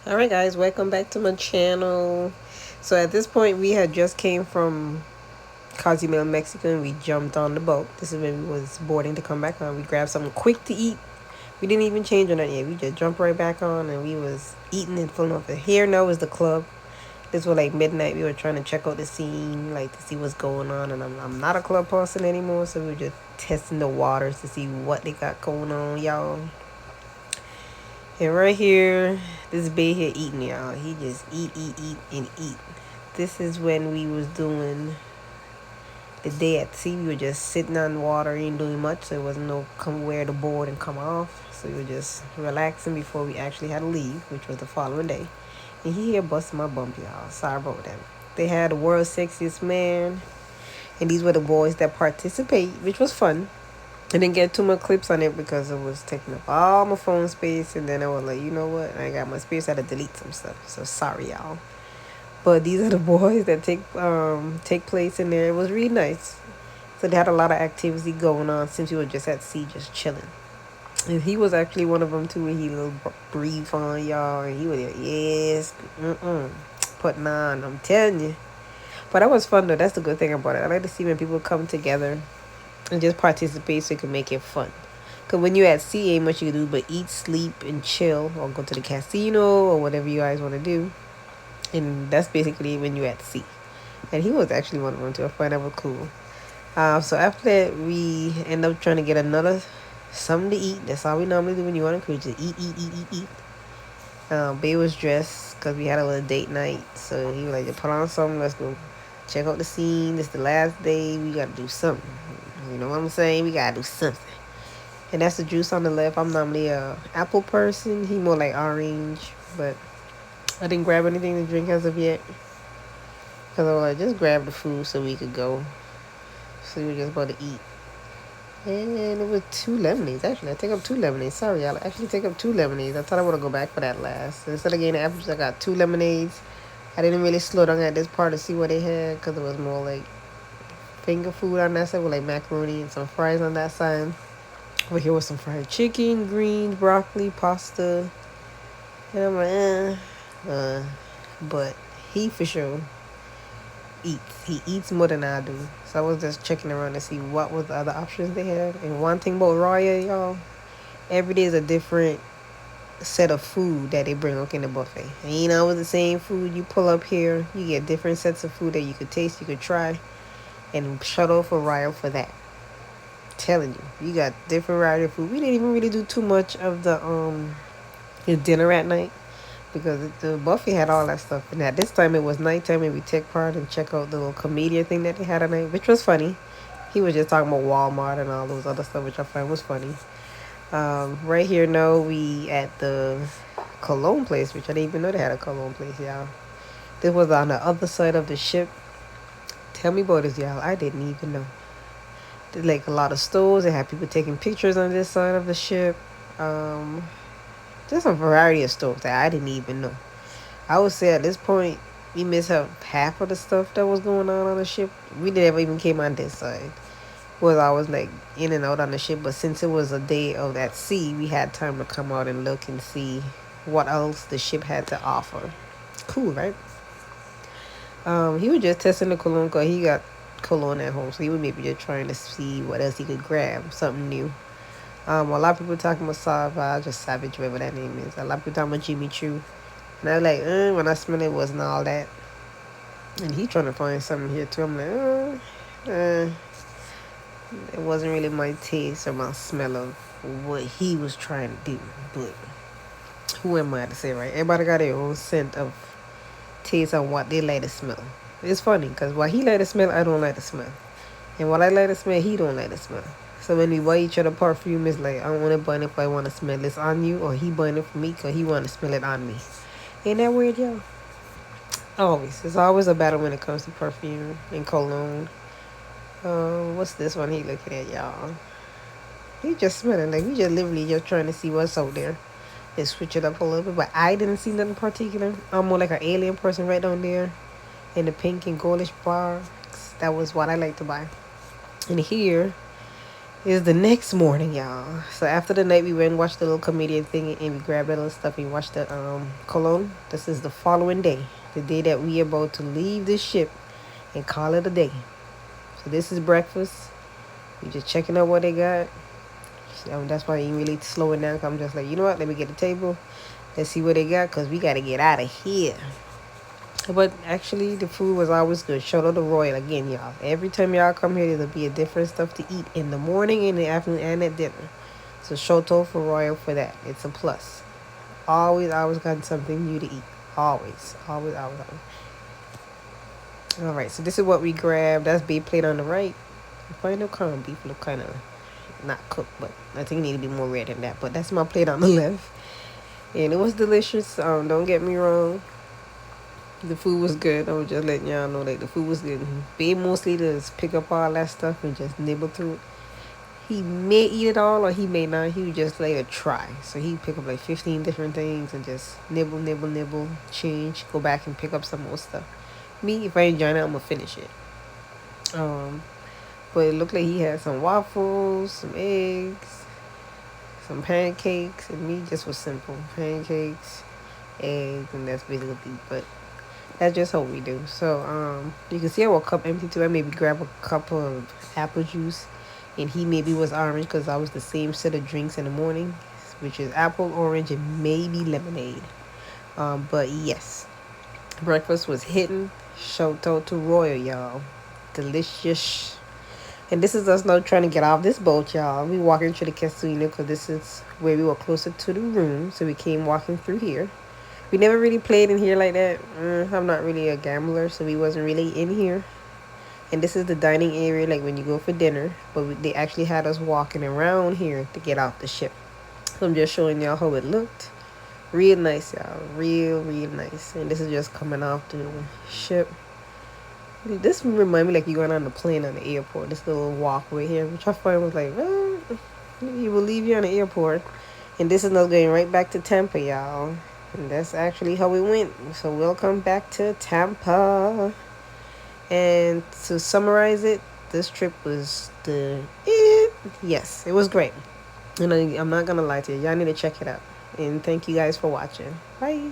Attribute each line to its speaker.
Speaker 1: Alright guys, welcome back to my channel. So at this point we had just came from Cozumel, Mexico, and we jumped on the boat. This is when we was boarding to come back on. We grabbed something quick to eat. We didn't even change on that yet. We just jumped right back on and we was eating and filling off it. Here now is the club. This was like midnight. We were trying to check out the scene, like to see what's going on. And I'm not a club person anymore, so we were just testing the waters to see what they got going on, y'all. And right here, this babe here eating, y'all. He just eat, and eat. This is when we was doing the day at sea. We were just sitting on water, ain't doing much. So it wasn't no come wear the board and come off. So we were just relaxing before we actually had to leave, which was the following day. And he here busting my bump, y'all. Sorry about that. They had the world's sexiest man. And these were the boys that participate, which was fun. I didn't get too much clips on it because it was taking up all my phone space, and then I was like, you know what? I got my space. I had to delete some stuff. So sorry, y'all. But these are the boys that take place in there. It was really nice. So they had a lot of activity going on since we were just at sea, just chilling. And he was actually one of them too. Where he little breathe on y'all, and he was like, yes, putting on. I'm telling you. But that was fun though. That's the good thing about it. I like to see when people come together and just participate so you can make it fun. Because when you're at sea, ain't much you can do but eat, sleep, and chill, or go to the casino, or whatever you guys want to do. And that's basically when you're at sea. And he was actually one of them too. I find that was cool. So after that, we end up trying to get another something to eat. That's all we normally do when you on a cruise. Just eat. Babe was dressed because we had a little date night. So he was like, put on something. Let's go check out the scene. This is the last day. We got to do something. You know what I'm saying? We got to do something. And that's the juice on the left. I'm normally a apple person. He more like orange. But I didn't grab anything to drink as of yet. Because I was like, just grab the food so we could go. So we were just about to eat. And it was 2 lemonades. Actually, I take up 2 lemonades. Sorry, y'all. I actually take up 2 lemonades. I thought I would go back for that last. Instead of getting the apple juice, I got 2 lemonades. I didn't really slow down at this part to see what they had. Because it was more like finger food on that side with like macaroni and some fries on that side. Over here was some fried chicken, greens, broccoli, pasta. And I'm like, but he for sure eats. He eats more than I do. So I was just checking around to see what was the other options they had. And one thing about Royal, y'all, every day is a different set of food that they bring up in the buffet. And you know, with the same food you pull up here, you get different sets of food that you could taste, you could try, and shout out for Royal for that. Telling you, you got different variety of food. We didn't even really do too much of the dinner at night because the buffet had all that stuff. And at this time, it was nighttime, and we take part and check out the little comedian thing that they had at night, which was funny. He was just talking about Walmart and all those other stuff, which I find was funny. Right here, no, we at the cologne place, which I didn't even know they had a cologne place, y'all. This was on the other side of the ship. Tell me about this, y'all. I didn't even know. Like a lot of stores. They had people taking pictures on this side of the ship. Um, just a variety of stores that I didn't even know. I would say at this point, we missed out half of the stuff that was going on the ship. We never even came on this side. Was always like in and out on the ship, but since it was a day of at sea, we had time to come out and look and see what else the ship had to offer. Cool, right? He was just testing the cologne because he got cologne at home, so he was maybe just trying to see what else he could grab, something new. A lot of people talking about Savage or Savage, whatever that name is. A lot of people talking about Jimmy Choo, and I was like, when I smell it, wasn't all that. And he trying to find something here too. I'm like, it wasn't really my taste or my smell of what he was trying to do. But who am I to say, right? Everybody got their own scent of taste on what they like to smell. It's funny because what he like to smell, I don't like to smell. And what I like to smell, he don't like to smell. So when we buy each other perfume, it's like, I want to burn it if I want to smell this on you, or he burn it for me because he want to smell it on me. Ain't that weird, y'all? Always. It's always a battle when it comes to perfume and cologne. What's this one he looking at, y'all? He just smelling like we just literally just trying to see what's out there and switch it up a little bit. But I didn't see nothing particular. I'm more like an alien person right down there in the pink and goldish bar. That was what I like to buy. And here It's the next morning, y'all. So after the night we went and watched the little comedian thing and we grabbed that little stuff and watched the Cologne. This is the following day. The day that we about to leave this ship and call it a day. So this is breakfast. We just checking out what they got. So that's why I ain't really slowing down. 'Cause I'm just like, you know what? Let me get the table. Let's see what they got because we got to get out of here. But actually, the food was always good. Shout out to Royal again, y'all. Every time y'all come here, there'll be a different stuff to eat in the morning, in the afternoon, and at dinner. So shout out for Royal for that. It's a plus. Always got something new to eat. Always. All right, so this is what we grabbed. That's beef plate on the right. I find the corned beef look kind of not cooked, but I think it need to be more red than that. But that's my plate on the left, and it was delicious. Don't get me wrong. The food was good. I was just letting y'all know that the food was good. Babe mostly just pick up all that stuff and just nibble through it. He may eat it all or he may not. He would just let it try. So he'd pick up like 15 different things and just nibble, change, go back and pick up some more stuff. Me, if I enjoy it, I'm gonna finish it. But it looked like he had some waffles, some eggs, some pancakes, and me just was simple. Pancakes, eggs, and that's basically but that's just how we do. So you can see our cup empty too. I maybe grab a cup of apple juice, and he maybe was orange because I was the same set of drinks in the morning, which is apple, orange, and maybe lemonade. But yes, breakfast was hitting. Shout out to Royal, y'all. Delicious. And this is us now trying to get off this boat, y'all. We walking through the casino because this is where we were closer to the room. So we came walking through here. We never really played in here like that. I'm not really a gambler, so we wasn't really in here. And this is the dining area, like when you go for dinner. But they actually had us walking around here to get off the ship. So I'm just showing y'all how it looked. Real nice, y'all. Real nice. And this is just coming off the ship. This remind me like you going on the plane on the airport. This little walkway here, which I find was like, you will leave you on the airport. And this is not going right back to Tampa, y'all. And that's actually how we went. So welcome back to Tampa. And to summarize it, this trip was yes, it was great. And I'm not gonna lie to you. Y'all need to check it out. And thank you guys for watching. Bye.